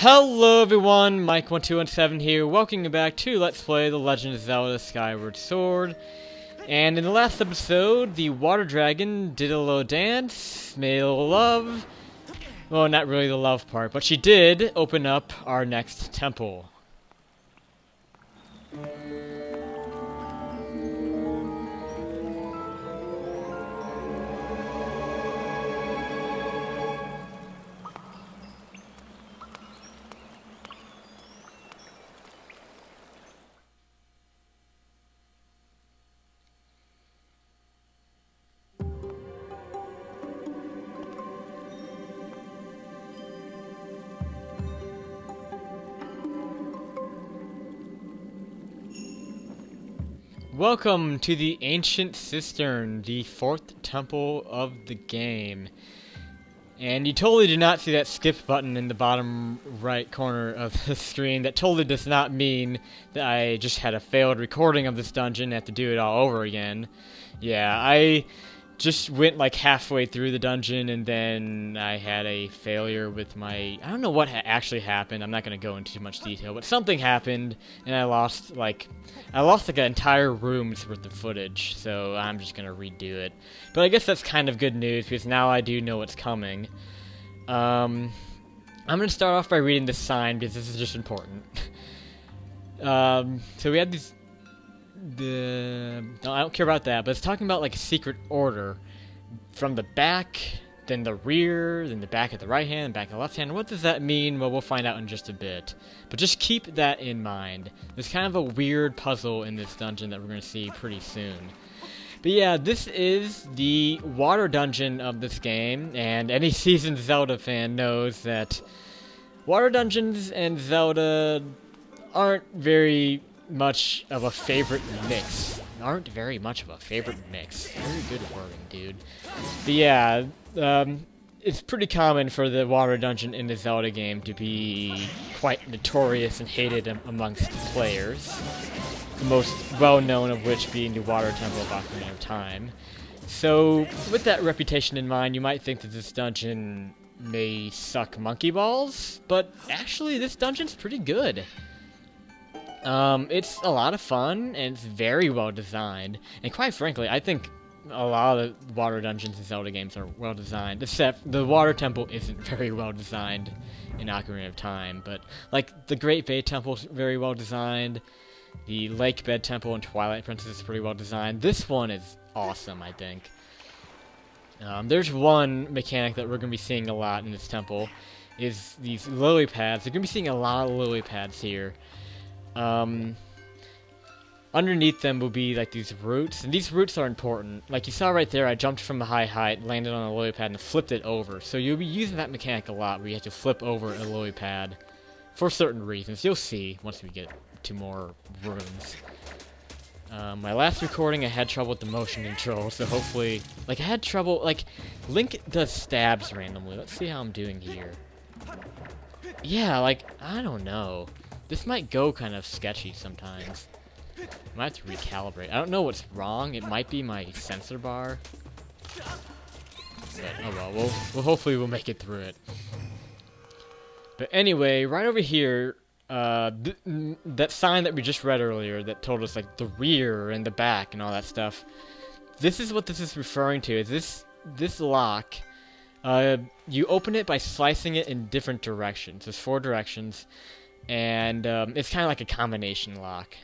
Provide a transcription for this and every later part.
Hello everyone, Mike1217 here, welcome back to Let's Play The Legend of Zelda Skyward Sword. And in the last episode, the water dragon did a little dance, made a little love. Well, not really the love part, but she did open up our next temple. Welcome to the Ancient Cistern, the fourth temple of the game. And you totally do not see that skip button in the bottom right corner of the screen. That totally does not mean that I just had a failed recording of this dungeon and have to do it all over again. Yeah, I just went like halfway through the dungeon and then I had a failure with my... I don't know what actually happened. I'm not going to go into too much detail, but something happened and I lost like an entire room's worth of footage, so I'm just going to redo it. But I guess that's kind of good news because now I do know what's coming. I'm going to start off by reading this sign because this is just important. So we had these... No, I don't care about that, but it's talking about like a secret order from the back, then the rear, then the back of the right hand, back of the left hand. What does that mean? Well, we'll find out in just a bit. But just keep that in mind. There's kind of a weird puzzle in this dungeon that we're going to see pretty soon. But yeah, this is the water dungeon of this game, and any seasoned Zelda fan knows that water dungeons and Zelda aren't very much of a favorite mix. Very good wording, dude. But yeah, it's pretty common for the water dungeon in the Zelda game to be quite notorious and hated amongst players. The most well-known of which being the Water Temple of Ocarina of Time. So, with that reputation in mind, you might think that this dungeon may suck monkey balls, but actually this dungeon's pretty good. It's a lot of fun, and it's very well designed, and quite frankly, I think a lot of the water dungeons in Zelda games are well designed, except the water temple isn't very well designed in Ocarina of Time, but, like, the Great Bay Temple is very well designed, the Lake Bed Temple in Twilight Princess is pretty well designed. This one is awesome, I think. There's one mechanic that we're going to be seeing a lot in this temple, is these lily pads. You're going to be seeing a lot of lily pads here. Underneath them will be like these roots, and these roots are important. Like you saw right there, I jumped from a high height, landed on a lily pad, and flipped it over. So you'll be using that mechanic a lot, where you have to flip over a lily pad for certain reasons. You'll see once we get to more rooms. My last recording, I had trouble with the motion control, so hopefully, like I had trouble, like Link does stabs randomly. Let's see how I'm doing here. Yeah, like I don't know. This might go kind of sketchy sometimes. I might have to recalibrate. I don't know what's wrong. It might be my sensor bar. But, oh well, hopefully we'll make it through it. But anyway, right over here, that sign that we just read earlier that told us like the rear and the back and all that stuff. This is what this is referring to. Is this lock? You open it by slicing it in different directions. There's 4 directions. And it's kind of like a combination lock.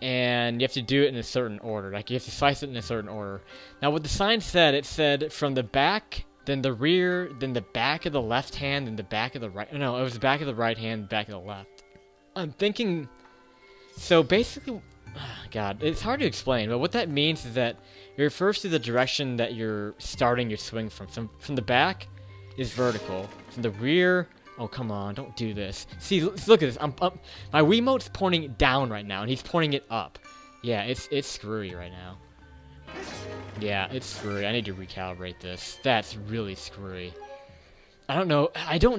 And you have to do it in a certain order. Like, you have to slice it in a certain order. Now, what the sign said, it said from the back, then the rear, then the back of the left hand, then the back of the right... No, it was the back of the right hand, back of the left. I'm thinking... So, basically... God, it's hard to explain, but what that means is that it refers to the direction that you're starting your swing from. So, from the back is vertical. From the rear... Oh, come on, don't do this. See, look at this. My Wiimote's pointing down right now, and he's pointing it up. Yeah, it's screwy right now. Yeah, it's screwy. I need to recalibrate this. That's really screwy. I don't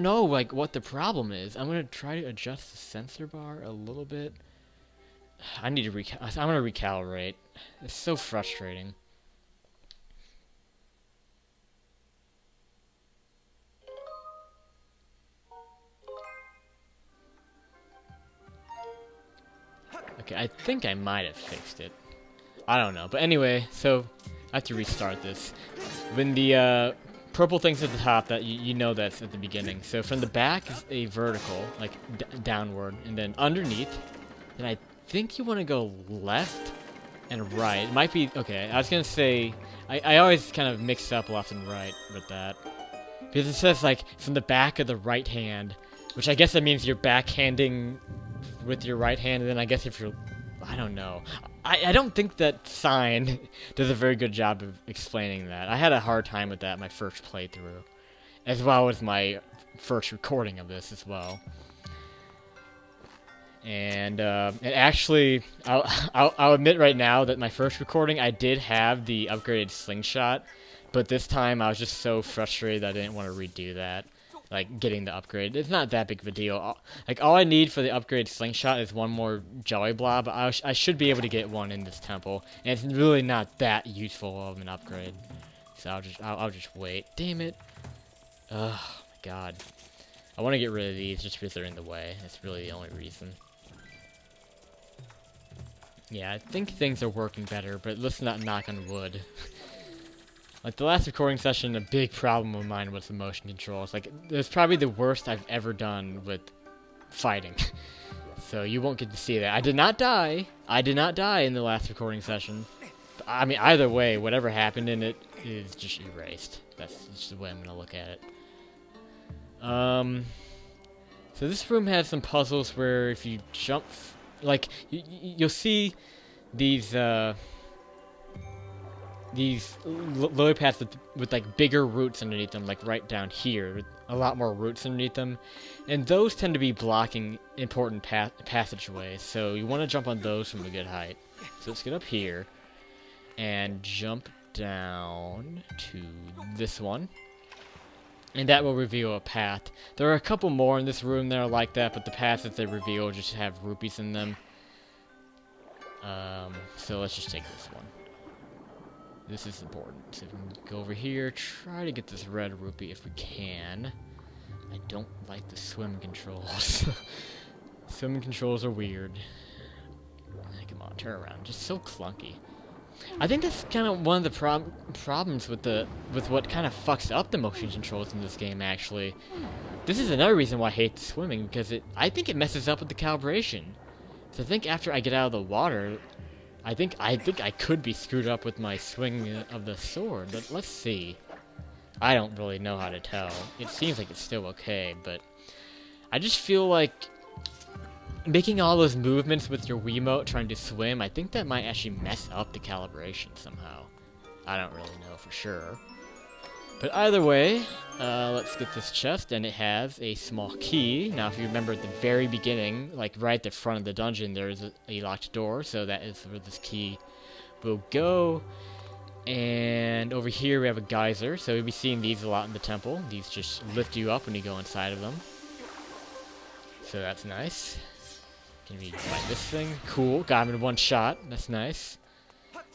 know, like, what the problem is. I'm going to try to adjust the sensor bar a little bit. I'm going to recalibrate. It's so frustrating. Okay, I think I might have fixed it. I don't know. But anyway, so I have to restart this. When the purple thing's at the top, that you know that's at the beginning. So from the back is a vertical, like downward, and then underneath. Then I think you want to go left and right. It might be okay. I was gonna say I always kind of mix up left and right with that because it says like from the back of the right hand, which I guess that means you're backhanding with your right hand, and then I guess if you're, I don't know. I don't think that sign does a very good job of explaining that. I had a hard time with that my first playthrough, as well as my first recording of this as well. And actually, I'll admit right now that my first recording I did have the upgraded slingshot, but this time I was just so frustrated that I didn't want to redo that. Like, getting the upgrade. It's not that big of a deal. Like, all I need for the upgrade slingshot is one more jelly blob, but I should be able to get one in this temple. And it's really not that useful of an upgrade. So I'll just wait. Damn it. Oh, my God. I want to get rid of these just because they're in the way. That's really the only reason. Yeah, I think things are working better, but let's not knock on wood. Like, the last recording session, a big problem of mine was the motion controls. Like, it was probably the worst I've ever done with fighting. So you won't get to see that. I did not die. I did not die in the last recording session. But, I mean, either way, whatever happened in it is just erased. That's just the way I'm going to look at it. So this room has some puzzles where if you jump... Like, you'll see these lily pads with like bigger roots underneath them, like right down here, with a lot more roots underneath them, and those tend to be blocking important passageways, so you want to jump on those from a good height. So let's get up here and jump down to this one, and that will reveal a path. There are a couple more in this room that are like that, but the paths that they reveal just have rupees in them. So let's just take this one. This is important. So we can go over here, try to get this red rupee if we can. I don't like the swim controls. Swimming controls are weird. Come on, turn around. Just so clunky. I think that's kind of one of the problems with what kind of fucks up the motion controls in this game, actually. This is another reason why I hate swimming, because I think it messes up with the calibration. So I think after I get out of the water, I think I could be screwed up with my swing of the sword, but let's see. I don't really know how to tell. It seems like it's still okay, but I just feel like making all those movements with your Wiimote trying to swim, I think that might actually mess up the calibration somehow. I don't really know for sure. But either way, let's get this chest, and it has a small key. Now, if you remember at the very beginning, like right at the front of the dungeon, there is a locked door, so that is where this key will go. And over here we have a geyser, so we'll be seeing these a lot in the temple. These just lift you up when you go inside of them. So that's nice. Can we fight this thing? Cool, got him in one shot. That's nice.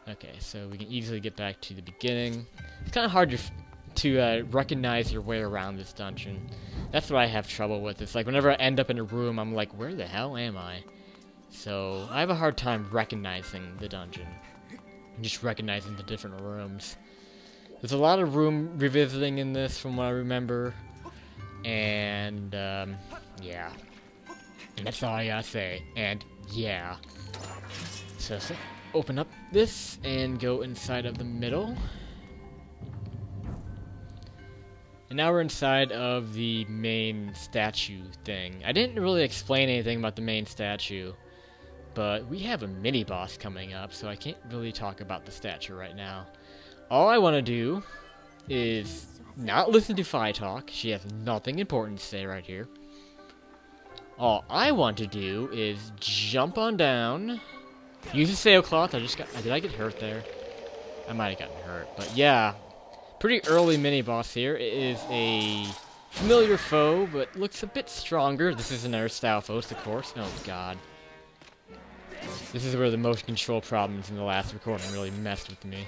Okay, so we can easily get back to the beginning. It's kind of hard to recognize your way around this dungeon. That's what I have trouble with. It's like whenever I end up in a room, I'm like, where the hell am I? So I have a hard time recognizing the dungeon. Just recognizing the different rooms. There's a lot of room revisiting in this from what I remember. And, yeah. And that's all I gotta say. And, yeah. So open up this and go inside of the middle. And now we're inside of the main statue thing. I didn't really explain anything about the main statue, but we have a mini-boss coming up, so I can't really talk about the statue right now. All I want to do is not listen to Fi talk. She has nothing important to say right here. All I want to do is jump on down, use a sailcloth. Did I get hurt there? I might have gotten hurt, but yeah. Pretty early mini-boss here. It is a familiar foe, but looks a bit stronger. This is another style foe, of course. Oh, God. This is where the motion control problems in the last recording really messed with me.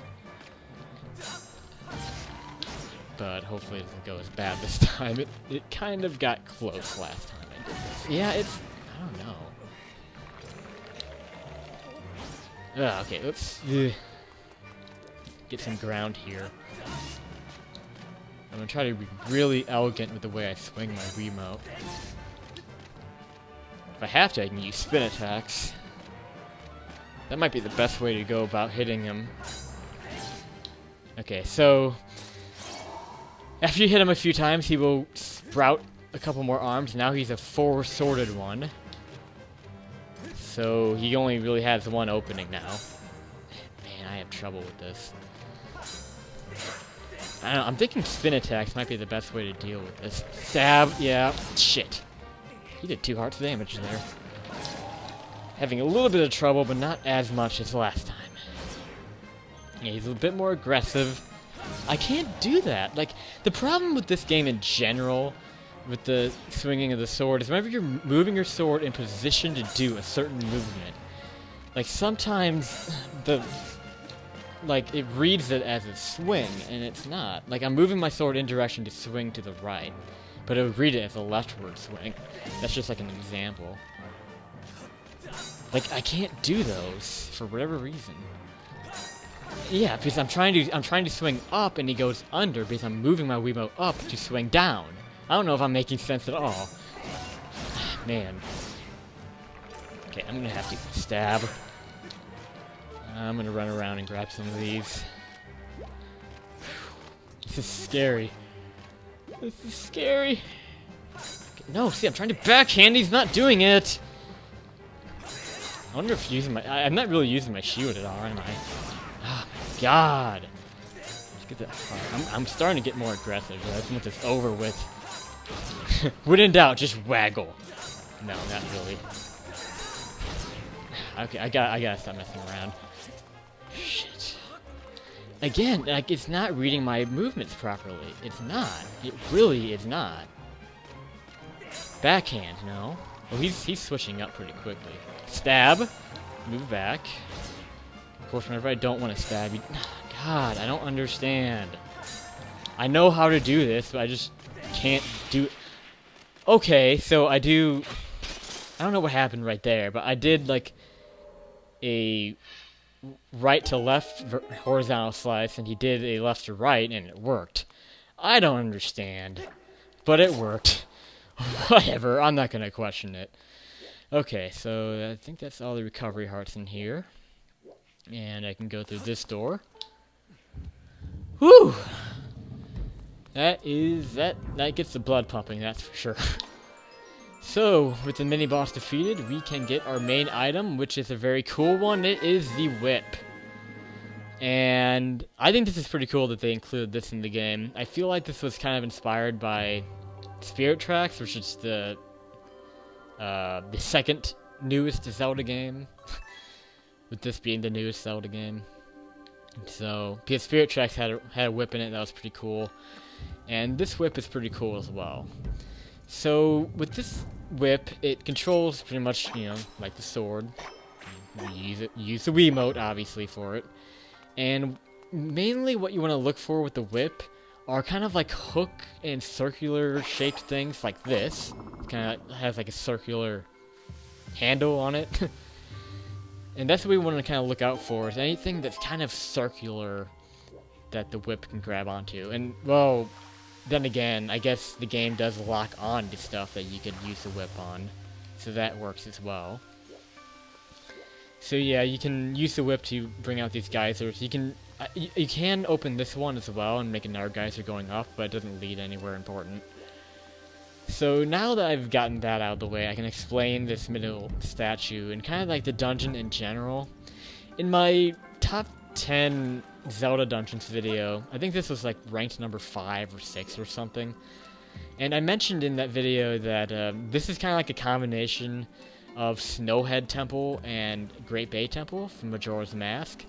But hopefully it doesn't go as bad this time. It kind of got close last time I did this. Yeah, I don't know. Okay, let's get some ground here. I'm gonna try to be really elegant with the way I swing my Wiimote. If I have to, I can use spin attacks. That might be the best way to go about hitting him. Okay, so after you hit him a few times, he will sprout a couple more arms. Now he's a four-sworded one. So he only really has one opening now. Man, I have trouble with this. I don't know, I'm thinking spin attacks might be the best way to deal with this. Stab, yeah, shit. He did 2 hearts damage there. Having a little bit of trouble, but not as much as last time. Yeah, he's a bit more aggressive. I can't do that. Like, the problem with this game in general, with the swinging of the sword, is whenever you're moving your sword in position to do a certain movement, like, sometimes it reads it as a swing, and it's not. Like, I'm moving my sword in direction to swing to the right, but it would read it as a leftward swing. That's just like an example. Like, I can't do those for whatever reason. Yeah, because I'm trying to swing up, and he goes under because I'm moving my Wiimote up to swing down. I don't know if I'm making sense at all. Man. Okay, I'm gonna have to stab. I'm gonna run around and grab some of these. This is scary. This is scary. Okay, no, see, I'm trying to backhand. He's not doing it. I wonder if using I'm not really using my shield at all, am I? Oh my god. Let's get that. I'm starting to get more aggressive. I just want this over with. When in doubt, just waggle. No, not really. Okay, I gotta stop messing around. Shit. Again, like, it's not reading my movements properly. It's not. It really is not. Backhand, no. Oh, he's switching up pretty quickly. Stab. Move back. Of course, whenever I don't want to stab, God, I don't understand. I know how to do this, but I just can't do it. Okay, so I don't know what happened right there, but I did, like, a right to left horizontal slice, and he did a left to right, and it worked. I don't understand, but it worked. Whatever, I'm not gonna question it. Okay, so I think that's all the recovery hearts in here. And I can go through this door. Whew! That gets the blood pumping, that's for sure. So, with the mini-boss defeated, we can get our main item, which is a very cool one. It is the whip. And I think this is pretty cool that they included this in the game. I feel like this was kind of inspired by Spirit Tracks, which is the second newest Zelda game. With this being the newest Zelda game. So, because Spirit Tracks had a whip in it that was pretty cool. And this whip is pretty cool as well. So, with this whip, it controls pretty much, you know, like the sword. You use the Wiimote, obviously, for it. And mainly what you want to look for with the whip are kind of like hook and circular shaped things like this. It kind of has like a circular handle on it. And that's what we want to kind of look out for, is anything that's kind of circular that the whip can grab onto. And, well, then again, I guess the game does lock on to stuff that you could use the whip on. So that works as well. So yeah, you can use the whip to bring out these geysers. You can open this one as well and make another geyser going up, but it doesn't lead anywhere important. So now that I've gotten that out of the way, I can explain this middle statue and kind of like the dungeon in general. In my top 10 Zelda dungeons video, I think this was like ranked number 5 or 6 or something. And I mentioned in that video that this is kind of like a combination of Snowhead Temple and Great Bay Temple from Majora's Mask.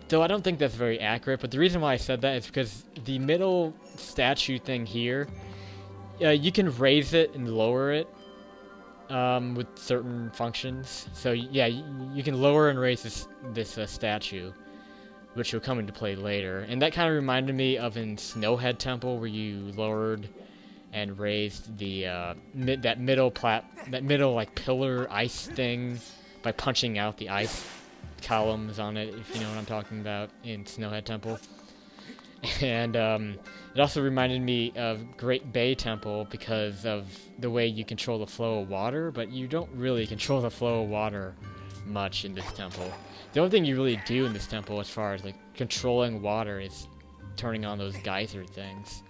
Though I don't think that's very accurate, but the reason why I said that is because the middle statue thing here, you can raise it and lower it with certain functions. So yeah, you can lower and raise this statue, which will come into play later. And that kind of reminded me of in Snowhead Temple, where you lowered and raised the that middle like pillar ice thing by punching out the ice columns on it, if you know what I'm talking about, in Snowhead Temple. And it also reminded me of Great Bay Temple because of the way you control the flow of water, but you don't really control the flow of water much in this temple. The only thing you really do in this temple as far as like controlling water is turning on those geyser things.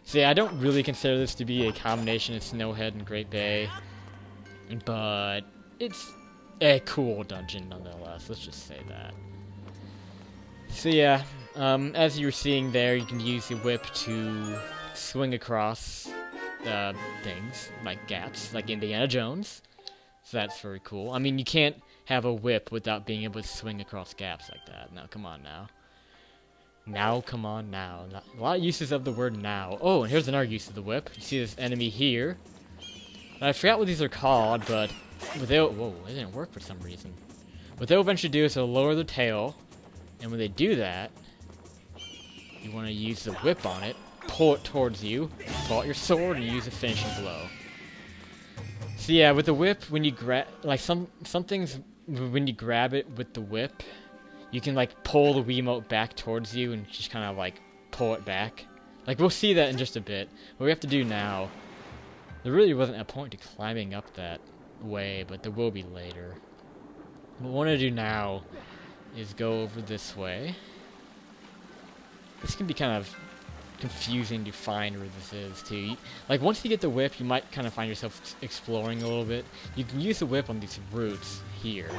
So yeah, I don't really consider this to be a combination of Snowhead and Great Bay, but it's a cool dungeon nonetheless, let's just say that. So yeah, as you were seeing there, you can use the whip to swing across things, like gaps, like Indiana Jones. So that's very cool. I mean, you can't have a whip without being able to swing across gaps like that. Now, come on now. Now, come on now. A lot of uses of the word now. Oh, and here's another use of the whip. You see this enemy here. I forgot what these are called, but what they'll... Whoa, it didn't work for some reason. What they'll eventually do is they'll lower the tail, and when they do that, you want to use the whip on it, pull it towards you, pull out your sword, and use a finishing blow. So yeah, with the whip, when you grab... Like, some things, when you grab it with the whip, you can, like, pull the Wiimote back towards you and just kind of, like, pull it back. Like, we'll see that in just a bit. What we have to do now... There really wasn't a point to climbing up that way, but there will be later. What we want to do now is go over this way. This can be kind of confusing to find where this is, too. Like, once you get the whip, you might kind of find yourself exploring a little bit. You can use the whip on these roots here.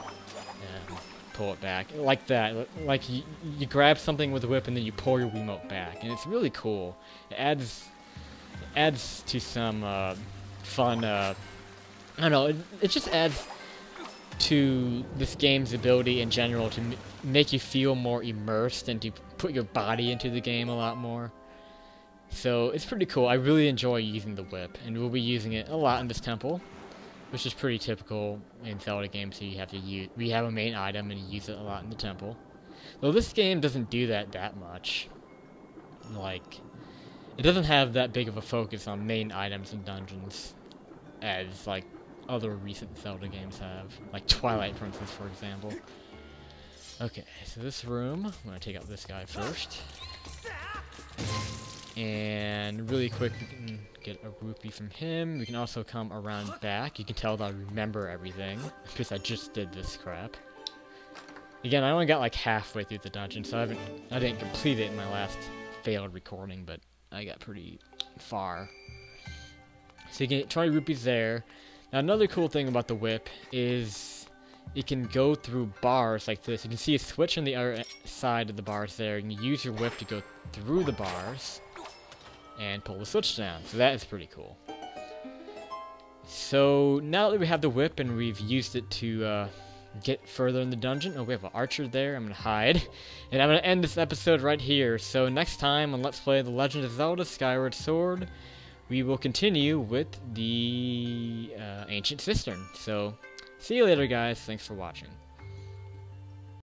And pull it back. Like that. Like, you grab something with the whip, and then you pull your Wiimote back. And it's really cool. It adds to some fun, I don't know, it just adds to this game's ability in general to make you feel more immersed and to put your body into the game a lot more. So it's pretty cool. I really enjoy using the whip, and we'll be using it a lot in this temple, which is pretty typical in Zelda games. So you have to we have a main item and you use it a lot in the temple. Though this game doesn't do that much. Like, it doesn't have that big of a focus on main items and dungeons as, like, other recent Zelda games have. Like Twilight Princess, for example. Okay, so this room, I'm going to take out this guy first. And really quick, we can get a rupee from him. We can also come around back. You can tell that I remember everything, because I just did this crap. Again, I only got like halfway through the dungeon, so I didn't complete it in my last failed recording, but I got pretty far. So you get 20 rupees there. Now another cool thing about the whip is it can go through bars like this. You can see a switch on the other side of the bars there, and you use your whip to go through the bars and pull the switch down. So that is pretty cool. So now that we have the whip and we've used it to get further in the dungeon. Oh, we have an archer there. I'm going to hide. And I'm going to end this episode right here. So next time on Let's Play The Legend of Zelda Skyward Sword, we will continue with the Ancient Cistern. So see you later, guys. Thanks for watching.